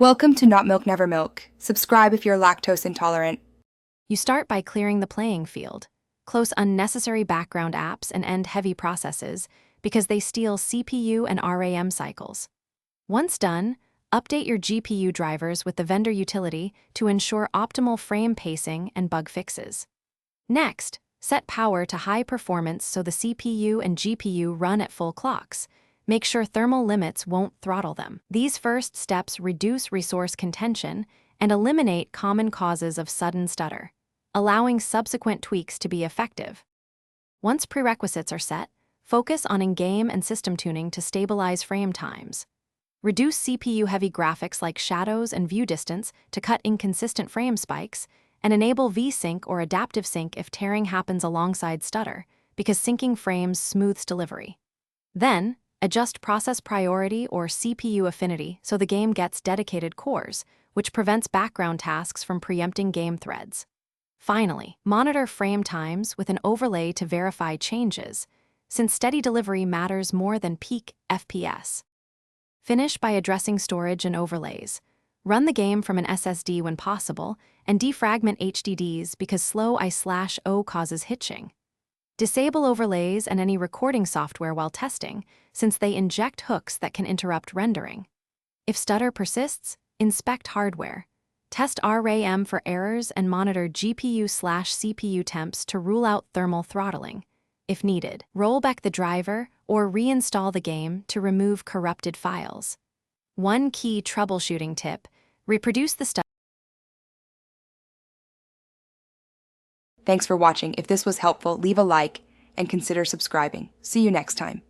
Welcome to Not Milk Never Milk. Subscribe if you're lactose intolerant. You start by clearing the playing field. Close unnecessary background apps and end heavy processes because they steal CPU and RAM cycles. Once done, update your GPU drivers with the vendor utility to ensure optimal frame pacing and bug fixes. Next, set power to high performance so the CPU and GPU run at full clocks. Make sure thermal limits won't throttle them. These first steps reduce resource contention and eliminate common causes of sudden stutter, allowing subsequent tweaks to be effective. Once prerequisites are set, focus on in-game and system tuning to stabilize frame times. Reduce CPU-heavy graphics like shadows and view distance to cut inconsistent frame spikes, and enable V-Sync or adaptive sync if tearing happens alongside stutter, because syncing frames smooths delivery. Then, adjust process priority or CPU affinity so the game gets dedicated cores, which prevents background tasks from preempting game threads. Finally, monitor frame times with an overlay to verify changes, since steady delivery matters more than peak FPS. Finish by addressing storage and overlays. Run the game from an SSD when possible, and defragment HDDs because slow I/O causes hitching. Disable overlays and any recording software while testing, since they inject hooks that can interrupt rendering. If stutter persists, inspect hardware. Test RAM for errors and monitor GPU/CPU temps to rule out thermal throttling. If needed, roll back the driver or reinstall the game to remove corrupted files. One key troubleshooting tip: reproduce the stutter. Thanks for watching. If this was helpful, leave a like and consider subscribing. See you next time.